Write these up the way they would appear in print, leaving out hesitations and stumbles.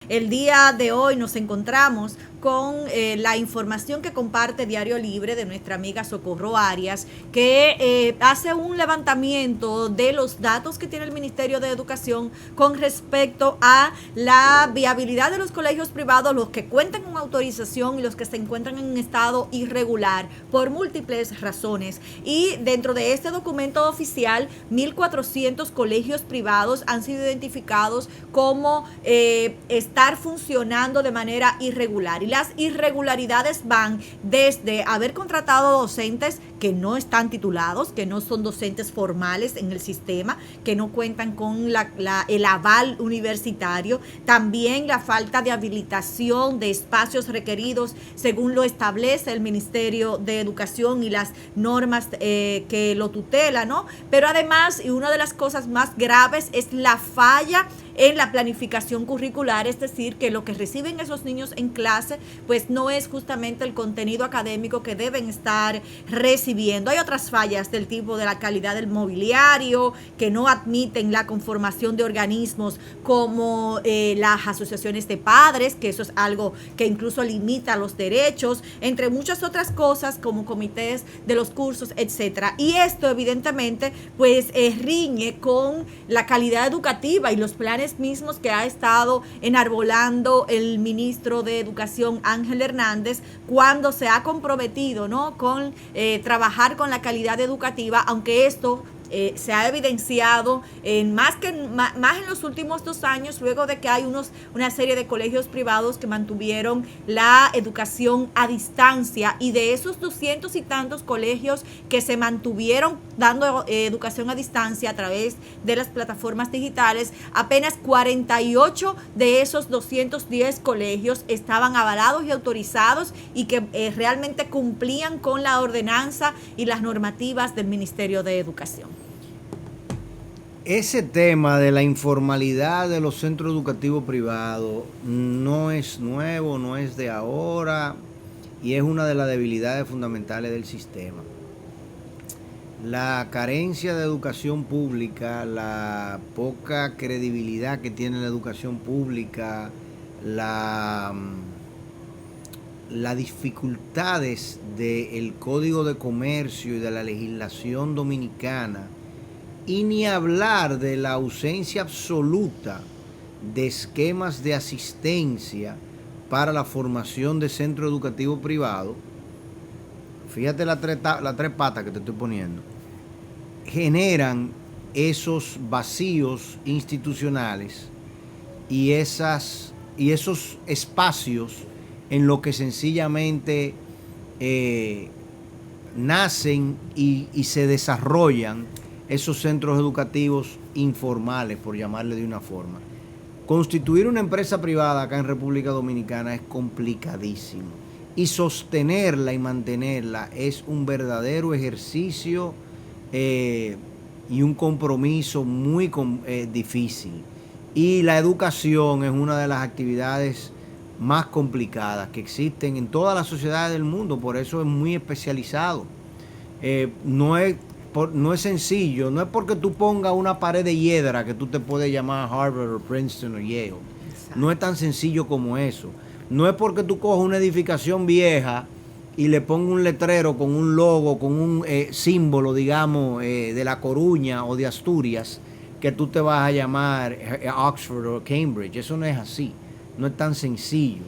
El día de hoy nos encontramos con la información que comparte Diario Libre de nuestra amiga Socorro Arias, que hace un levantamiento de los datos que tiene el Ministerio de Educación con respecto a la viabilidad de los colegios privados, los que cuentan con autorización y los que se encuentran en un estado irregular por múltiples razones. Y dentro de este documento oficial, 1.400 colegios privados han sido identificados como estar funcionando de manera irregular. Y las irregularidades van desde haber contratado docentes que no están titulados, que no son docentes formales en el sistema, que no cuentan con el aval universitario, también la falta de habilitación de espacios requeridos según lo establece el Ministerio de Educación y las normas que lo tutelan, ¿no? Pero además, y una de las cosas más graves es la falla en la planificación curricular, es decir, que lo que reciben esos niños en clase, pues no es justamente el contenido académico que deben estar recibiendo. Hay otras fallas del tipo de la calidad del mobiliario, que no admiten la conformación de organismos como las asociaciones de padres, que eso es algo que incluso limita los derechos, entre muchas otras cosas como comités de los cursos, etcétera. Y esto evidentemente pues riñe con la calidad educativa y los planes mismos que ha estado enarbolando el ministro de Educación Ángel Hernández cuando se ha comprometido, ¿no?, con trabajar con la calidad educativa, aunque esto se ha evidenciado más en los últimos 2 años, luego de que hay una serie de colegios privados que mantuvieron la educación a distancia, y de esos 200 y tantos colegios que se mantuvieron dando educación a distancia a través de las plataformas digitales, apenas 48 de esos 210 colegios estaban avalados y autorizados y que realmente cumplían con la ordenanza y las normativas del Ministerio de Educación. Ese tema de la informalidad de los centros educativos privados no es nuevo, no es de ahora, y es una de las debilidades fundamentales del sistema. La carencia de educación pública, la poca credibilidad que tiene la educación pública, las dificultades del Código de Comercio y de la legislación dominicana, y ni hablar de la ausencia absoluta de esquemas de asistencia para la formación de centro educativo privado. Fíjate las tres patas que te estoy poniendo. Generan esos vacíos institucionales y esos espacios en los que sencillamente nacen y se desarrollan esos centros educativos informales, por llamarle de una forma. Constituir una empresa privada acá en República Dominicana es complicadísimo, y sostenerla y mantenerla es un verdadero ejercicio y un compromiso muy difícil. Y la educación es una de las actividades más complicadas que existen en todas las sociedades del mundo, por eso es muy especializado. No es sencillo, no es porque tú pongas una pared de hiedra que tú te puedes llamar Harvard o Princeton o Yale. Exacto. No es tan sencillo como eso. No es porque tú cojas una edificación vieja y le pongas un letrero con un logo, con un símbolo, digamos, de La Coruña o de Asturias, que tú te vas a llamar Oxford o Cambridge. Eso no es así, no es tan sencillo.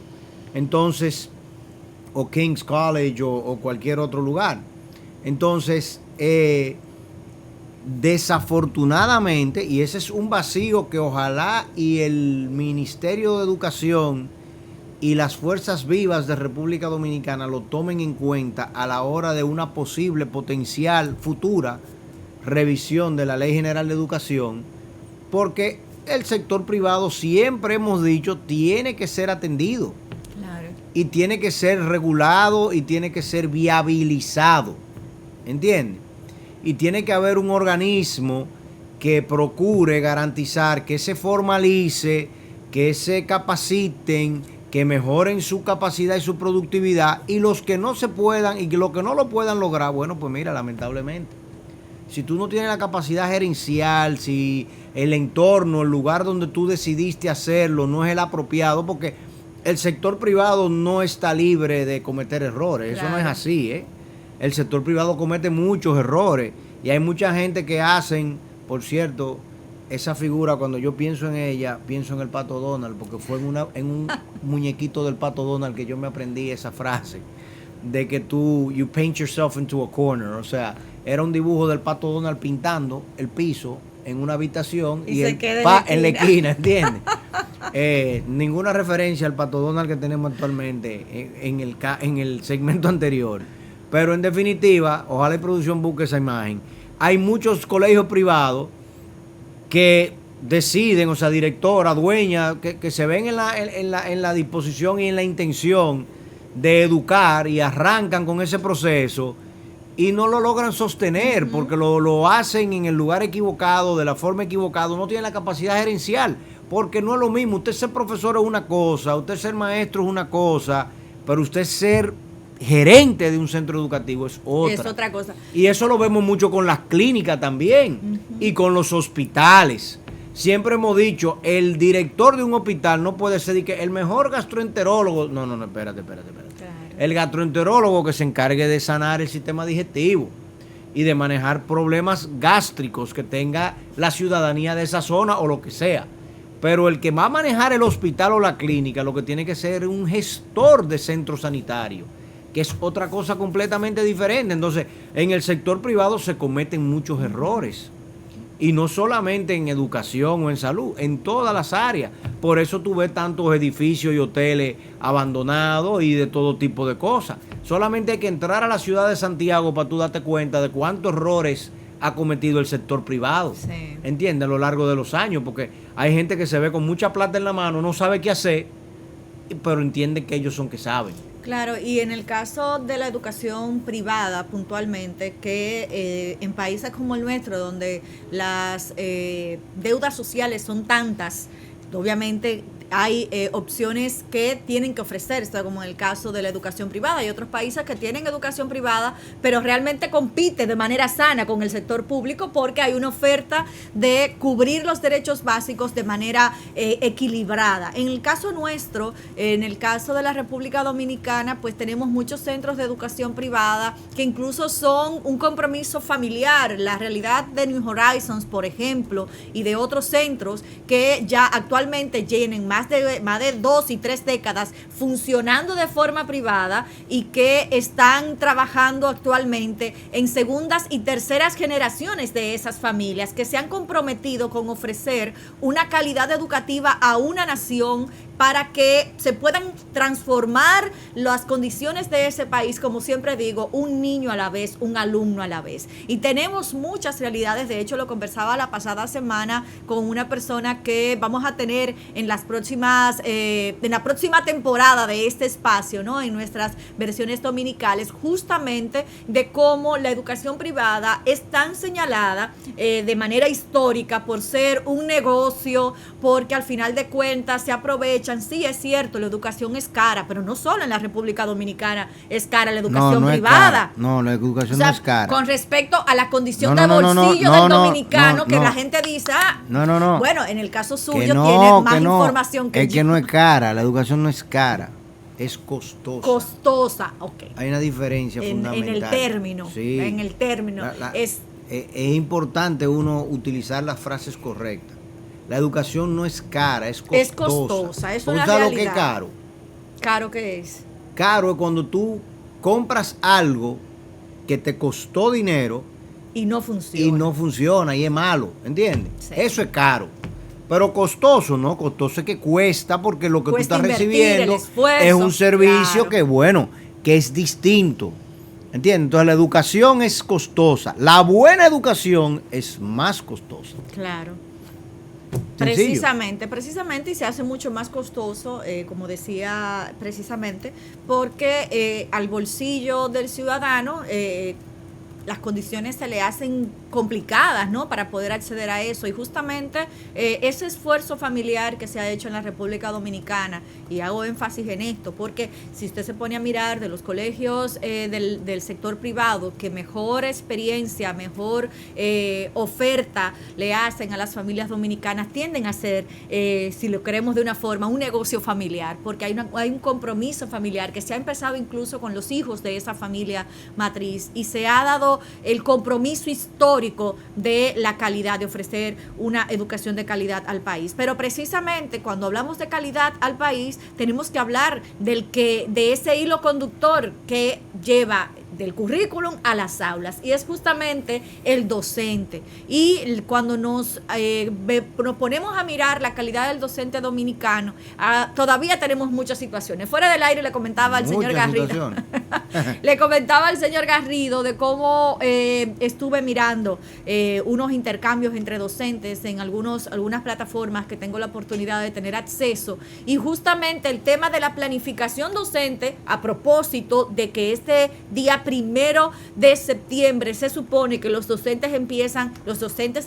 Entonces, o King's College o cualquier otro lugar. Entonces, desafortunadamente, y ese es un vacío que ojalá y el Ministerio de Educación y las fuerzas vivas de República Dominicana lo tomen en cuenta a la hora de una posible potencial futura revisión de la Ley General de Educación, porque el sector privado, siempre hemos dicho, tiene que ser atendido. Claro. Y tiene que ser regulado y tiene que ser viabilizado. ¿Entiendes? Y tiene que haber un organismo que procure garantizar que se formalice, que se capaciten, que mejoren su capacidad y su productividad, y los que no se puedan y los que no lo puedan lograr, bueno, pues mira, lamentablemente, si tú no tienes la capacidad gerencial, si el entorno, el lugar donde tú decidiste hacerlo no es el apropiado, porque el sector privado no está libre de cometer errores, eso no es así, ¿eh? El sector privado comete muchos errores y hay mucha gente que hacen, por cierto, esa figura, cuando yo pienso en ella, pienso en el Pato Donald, porque fue en un muñequito del Pato Donald que yo me aprendí esa frase, de que you paint yourself into a corner, o sea, era un dibujo del Pato Donald pintando el piso en una habitación y él en la esquina, ¿entiendes? Ninguna referencia al Pato Donald que tenemos actualmente en el segmento anterior, pero en definitiva, ojalá la producción busque esa imagen. Hay muchos colegios privados que deciden, o sea, directora, dueña, que se ven en la disposición y en la intención de educar y arrancan con ese proceso y no lo logran sostener porque lo hacen en el lugar equivocado, de la forma equivocada, no tienen la capacidad gerencial, porque no es lo mismo. Usted ser profesor es una cosa, usted ser maestro es una cosa, pero usted ser gerente de un centro educativo es otra. Es otra cosa. Y eso lo vemos mucho con las clínicas también y con los hospitales. Siempre hemos dicho, el director de un hospital no puede ser que el mejor gastroenterólogo. No, espérate. Claro. El gastroenterólogo que se encargue de sanar el sistema digestivo y de manejar problemas gástricos que tenga la ciudadanía de esa zona o lo que sea. Pero el que va a manejar el hospital o la clínica, lo que tiene que ser un gestor de centro sanitario, que es otra cosa completamente diferente. Entonces, en el sector privado se cometen muchos errores. Y no solamente en educación o en salud, en todas las áreas. Por eso tú ves tantos edificios y hoteles abandonados y de todo tipo de cosas. Solamente hay que entrar a la ciudad de Santiago para tú darte cuenta de cuántos errores ha cometido el sector privado. Sí. ¿Entiendes? A lo largo de los años, porque hay gente que se ve con mucha plata en la mano, no sabe qué hacer, pero entiende que ellos son que saben. Claro, y en el caso de la educación privada puntualmente, que en países como el nuestro, donde las deudas sociales son tantas, obviamente hay opciones que tienen que ofrecer, esto como en el caso de la educación privada. Hay otros países que tienen educación privada, pero realmente compite de manera sana con el sector público porque hay una oferta de cubrir los derechos básicos de manera equilibrada. En el caso nuestro, en el caso de la República Dominicana, pues tenemos muchos centros de educación privada que incluso son un compromiso familiar. La realidad de New Horizons, por ejemplo, y de otros centros que ya actualmente tienen más de 2 y 3 décadas funcionando de forma privada y que están trabajando actualmente en segundas y terceras generaciones de esas familias que se han comprometido con ofrecer una calidad educativa a una nación para que se puedan transformar las condiciones de ese país, como siempre digo, un niño a la vez, un alumno a la vez. Y tenemos muchas realidades, de hecho lo conversaba la pasada semana con una persona que vamos a tener en las próximas, en la próxima temporada de este espacio, ¿no? En nuestras versiones dominicales, justamente de cómo la educación privada es tan señalada de manera histórica por ser un negocio, porque al final de cuentas se aprovechan. Sí, es cierto, la educación es cara, pero no solo en la República Dominicana es cara la educación privada. No, la educación no es cara. Con respecto a la condición de bolsillo del dominicano, que la gente dice, bueno, en el caso suyo tiene más información que yo. Es que no es cara, la educación no es cara, es costosa. Costosa, ok. Hay una diferencia fundamental. En el término, sí. En el término. Es importante uno utilizar las frases correctas. La educación no es cara, es costosa. Es costosa, es una realidad. ¿Sabes lo que es caro? ¿Caro qué es? Caro es cuando tú compras algo que te costó dinero y no funciona. Y es malo, ¿entiendes? Sí. Eso es caro. Pero costoso, ¿no? Costoso es que cuesta porque lo que tú estás recibiendo es un servicio que es distinto. ¿Entiendes? Entonces la educación es costosa. La buena educación es más costosa. Claro. Sencillo. Precisamente, y se hace mucho más costoso, como decía precisamente, porque al bolsillo del ciudadano las condiciones se le hacen complicadas, ¿no? Para poder acceder a eso. Y justamente ese esfuerzo familiar que se ha hecho en la República Dominicana, y hago énfasis en esto, porque si usted se pone a mirar de los colegios del sector privado, que mejor experiencia, mejor oferta le hacen a las familias dominicanas, tienden a ser, si lo queremos de una forma, un negocio familiar, porque hay un compromiso familiar que se ha empezado incluso con los hijos de esa familia matriz, y se ha dado el compromiso histórico de la calidad, de ofrecer una educación de calidad al país. Pero precisamente cuando hablamos de calidad al país, tenemos que hablar de ese hilo conductor que lleva del currículum a las aulas, y es justamente el docente. Y cuando nos ponemos a mirar la calidad del docente dominicano, todavía tenemos muchas situaciones. Fuera del aire le comentaba al señor Garrido le comentaba al señor Garrido de cómo estuve mirando unos intercambios entre docentes en algunas plataformas que tengo la oportunidad de tener acceso, y justamente el tema de la planificación docente, a propósito de que este día 1 de septiembre se supone que los docentes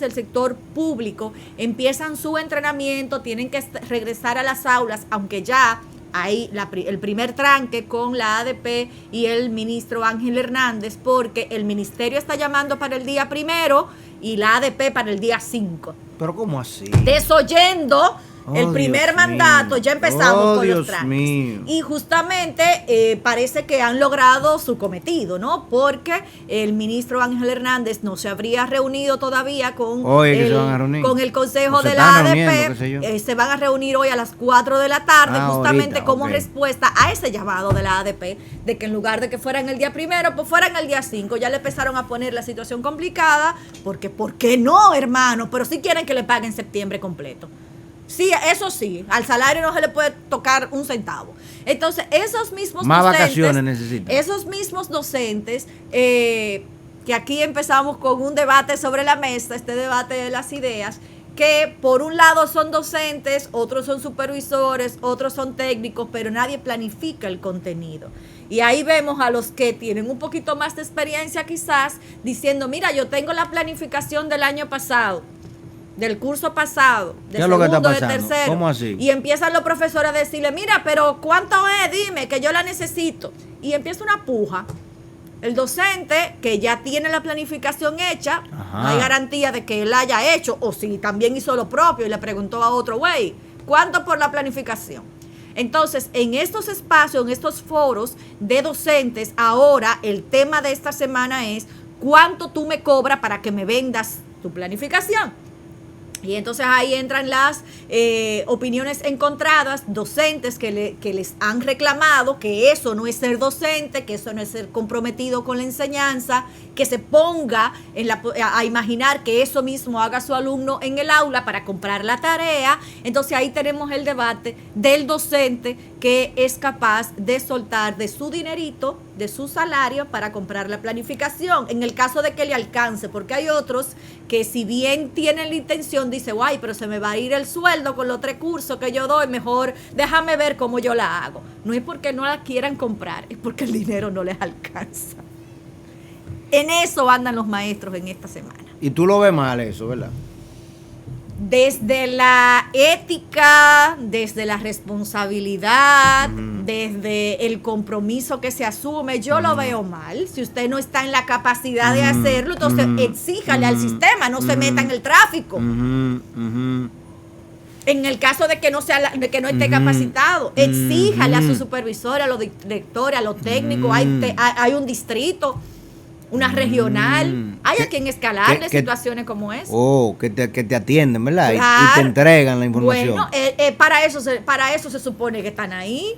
del sector público empiezan su entrenamiento, tienen que regresar a las aulas, aunque ya hay el primer tranque con la ADP y el ministro Ángel Hernández, porque el ministerio está llamando para el día 1 y la ADP para el día 5. ¿Pero cómo así? Desoyendo el primer mandato, ya empezamos con los tranques. Y justamente parece que han logrado su cometido, ¿no? Porque el ministro Ángel Hernández no se habría reunido todavía con el consejo de la ADP. Se van a reunir hoy a las 4 de la tarde, justamente como respuesta a ese llamado de la ADP, de que en lugar de que fueran el día 1, pues fueran el día 5. Ya le empezaron a poner la situación complicada, porque ¿por qué no, hermano? Pero sí quieren que le paguen septiembre completo. Sí, eso sí, al salario no se le puede tocar un centavo. Entonces, esos mismos más docentes, vacaciones necesitan. Esos mismos docentes, que aquí empezamos con un debate sobre la mesa, este debate de las ideas, que por un lado son docentes, otros son supervisores, otros son técnicos, pero nadie planifica el contenido. Y ahí vemos a los que tienen un poquito más de experiencia quizás, diciendo, mira, yo tengo la planificación del año pasado, del curso pasado, de segundo, de tercero. ¿Cómo así? Y empiezan los profesores a decirle, mira, pero ¿cuánto es? Dime, que yo la necesito. Y empieza una puja. El docente, que ya tiene la planificación hecha, no hay garantía de que él la haya hecho, o si también hizo lo propio y le preguntó a otro, güey, ¿cuánto por la planificación? Entonces, en estos espacios, en estos foros de docentes, ahora el tema de esta semana es, ¿cuánto tú me cobras para que me vendas tu planificación? Y entonces ahí entran las opiniones encontradas, docentes que les han reclamado que eso no es ser docente, que eso no es ser comprometido con la enseñanza, que se ponga a imaginar que eso mismo haga su alumno en el aula para comprar la tarea. Entonces ahí tenemos el debate del docente que es capaz de soltar de su dinerito, de su salario, para comprar la planificación, en el caso de que le alcance, porque hay otros que si bien tienen la intención, dice, guay, pero se me va a ir el sueldo con los 3 cursos que yo doy, mejor déjame ver cómo yo la hago. No es porque no la quieran comprar, es porque el dinero no les alcanza. En eso andan los maestros en esta semana. Y tú lo ves mal eso, ¿verdad? Desde la ética, desde la responsabilidad, desde el compromiso que se asume, yo lo veo mal. Si usted no está en la capacidad de hacerlo, entonces exíjale al sistema, no se meta en el tráfico. En el caso de que no esté capacitado, exíjale a su supervisor, a los directores, a los técnicos. Hay un distrito, una regional, hay a quien escalarle situaciones como esa. Que te atienden, ¿verdad? Claro. Y te entregan la información. Bueno, para eso se supone que están ahí.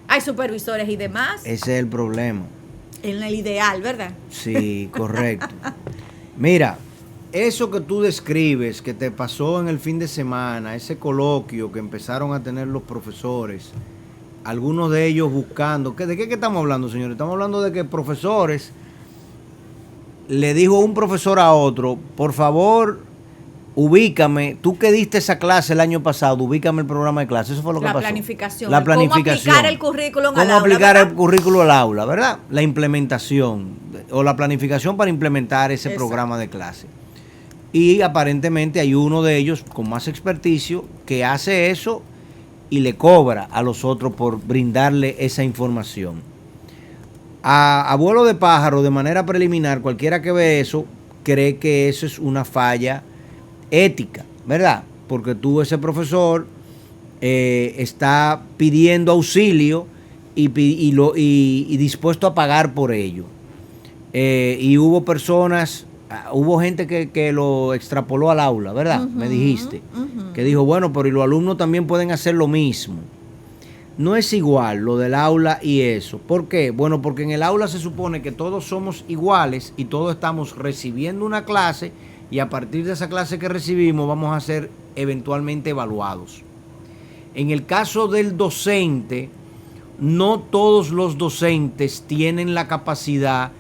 Hay supervisores y demás. Ese es el problema. En el ideal, ¿verdad? Sí, correcto. Mira, eso que tú describes, que te pasó en el fin de semana, ese coloquio que empezaron a tener los profesores, algunos de ellos buscando, ¿de qué estamos hablando, señores? Estamos hablando de que profesores, le dijo un profesor a otro, por favor, ubícame, tú que diste esa clase el año pasado, ubícame el programa de clase. Eso fue lo que pasó. La planificación. ¿Cómo aplicar el currículo al aula? ¿Cómo aplicar el currículo al aula, verdad? La implementación, o la planificación para implementar ese programa de clase. Y aparentemente hay uno de ellos con más experticio que hace eso y le cobra a los otros por brindarle esa información. A vuelo de pájaro, de manera preliminar, cualquiera que ve eso cree que eso es una falla ética, ¿verdad? Porque tú, ese profesor, está pidiendo auxilio y dispuesto a pagar por ello. Y hubo personas, hubo gente que lo extrapoló al aula, ¿verdad? Me dijiste. Que dijo, bueno, pero y los alumnos también pueden hacer lo mismo. No es igual lo del aula y eso. ¿Por qué? Bueno, porque en el aula se supone que todos somos iguales y todos estamos recibiendo una clase y a partir de esa clase que recibimos vamos a ser eventualmente evaluados. En el caso del docente, no todos los docentes tienen la capacidad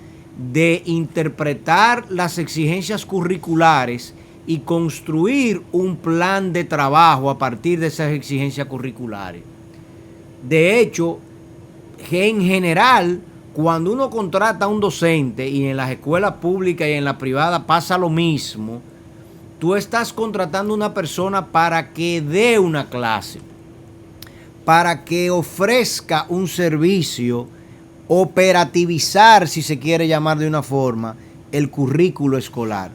de interpretar las exigencias curriculares y construir un plan de trabajo a partir de esas exigencias curriculares. De hecho, en general, cuando uno contrata a un docente, y en las escuelas públicas y en la privada pasa lo mismo, tú estás contratando a una persona para que dé una clase, para que ofrezca un servicio, operativizar, si se quiere llamar de una forma, el currículo escolar.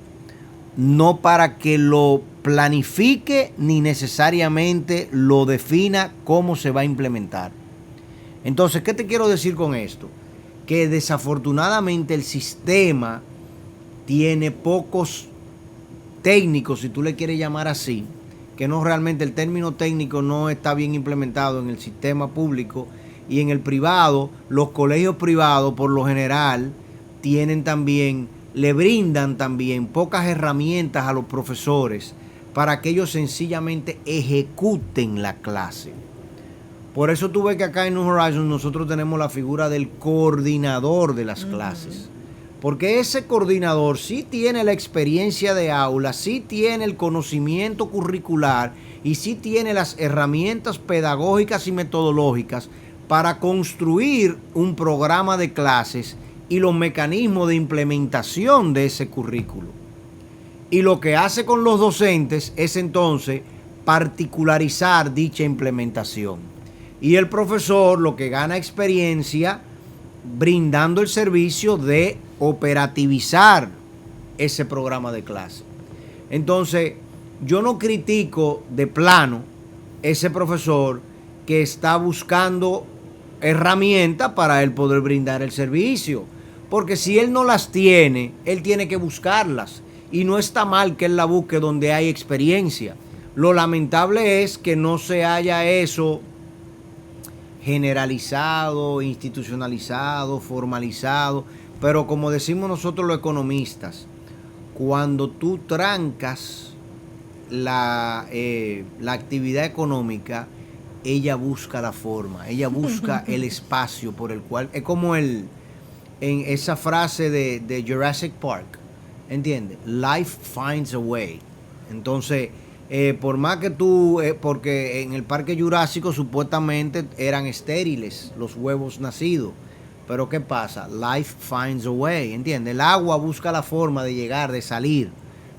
No para que lo planifique ni necesariamente lo defina cómo se va a implementar. Entonces, ¿qué te quiero decir con esto? Que desafortunadamente el sistema tiene pocos técnicos, si tú le quieres llamar así, que no realmente el término técnico no está bien implementado en el sistema público y en el privado. Los colegios privados por lo general tienen también, le brindan también pocas herramientas a los profesores para que ellos sencillamente ejecuten la clase. Por eso tú ves que acá en New Horizons nosotros tenemos la figura del coordinador de las clases. Porque ese coordinador sí tiene la experiencia de aula, sí tiene el conocimiento curricular y sí tiene las herramientas pedagógicas y metodológicas para construir un programa de clases y los mecanismos de implementación de ese currículo. Y lo que hace con los docentes es entonces particularizar dicha implementación. Y el profesor lo que gana experiencia brindando el servicio de operativizar ese programa de clase. Entonces, yo no critico de plano ese profesor que está buscando herramientas para él poder brindar el servicio. Porque si él no las tiene, él tiene que buscarlas. Y no está mal que él la busque donde hay experiencia. Lo lamentable es que no se haya eso generalizado, institucionalizado, formalizado. Pero como decimos nosotros los economistas, cuando tú trancas la actividad económica, ella busca la forma, ella busca el espacio por el cual, es como en esa frase de Jurassic Park, ¿entiendes? Life finds a way. Entonces, por más que tú, porque en el parque jurásico supuestamente eran estériles los huevos nacidos, pero ¿qué pasa? Life finds a way, ¿entiendes? El agua busca la forma de llegar, de salir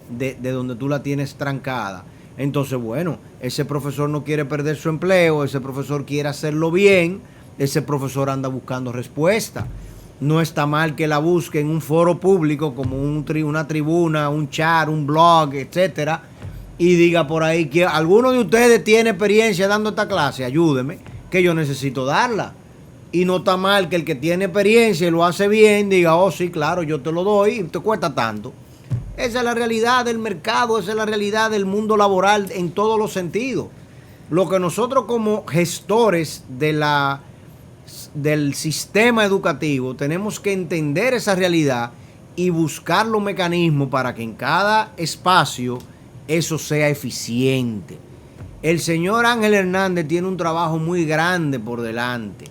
de donde tú la tienes trancada. Entonces, bueno, ese profesor no quiere perder su empleo, ese profesor quiere hacerlo bien, ese profesor anda buscando respuesta. No está mal que la busque en un foro público como una tribuna, un chat, un blog, etcétera, y diga por ahí que alguno de ustedes tiene experiencia dando esta clase, ayúdeme, que yo necesito darla. Y no está mal que el que tiene experiencia y lo hace bien diga, oh sí, claro, yo te lo doy y te cuesta tanto. Esa es la realidad del mercado, esa es la realidad del mundo laboral en todos los sentidos. Lo que nosotros como gestores del sistema educativo tenemos que entender esa realidad y buscar los mecanismos para que en cada espacio eso sea eficiente. El señor Ángel Hernández tiene un trabajo muy grande por delante,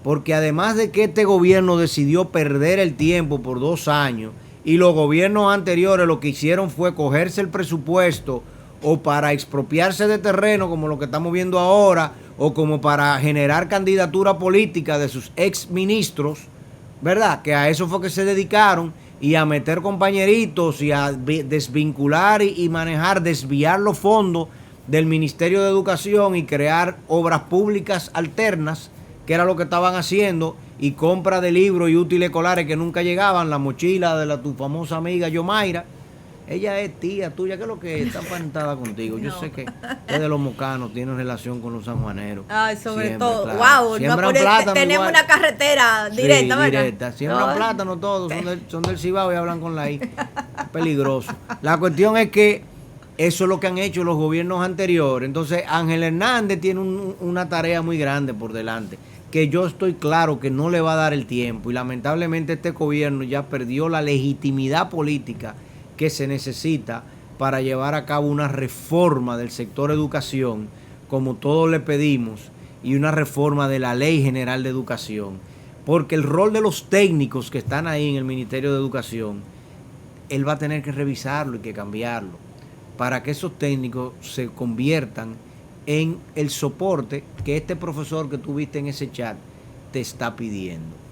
porque además de que este gobierno decidió perder el tiempo por 2 años y los gobiernos anteriores lo que hicieron fue cogerse el presupuesto o para expropiarse de terreno como lo que estamos viendo ahora o como para generar candidatura política de sus ex ministros, ¿verdad? Que a eso fue que se dedicaron y a meter compañeritos y a desvincular y manejar, desviar los fondos del Ministerio de Educación y crear obras públicas alternas, que era lo que estaban haciendo, y compra de libros y útiles escolares que nunca llegaban, la mochila de tu famosa amiga Yomaira. Ella es tía tuya, ¿qué es lo que está emparentada contigo? Yo sé que es de los mocanos, tiene relación con los sanjuaneros. Ay, sobre siempre, todo, claro. wow, Siembran plátano tenemos igual. una carretera directa, sí, ¿verdad? directa. Siembran plátano todos, son del Cibao y hablan con la I. Peligroso. La cuestión es que eso es lo que han hecho los gobiernos anteriores. Entonces, Ángel Hernández tiene una tarea muy grande por delante, que yo estoy claro que no le va a dar el tiempo, y lamentablemente este gobierno ya perdió la legitimidad política que se necesita para llevar a cabo una reforma del sector educación, como todos le pedimos, y una reforma de la Ley General de Educación, porque el rol de los técnicos que están ahí en el Ministerio de Educación, él va a tener que revisarlo y que cambiarlo, para que esos técnicos se conviertan en el soporte que este profesor que tú viste en ese chat te está pidiendo.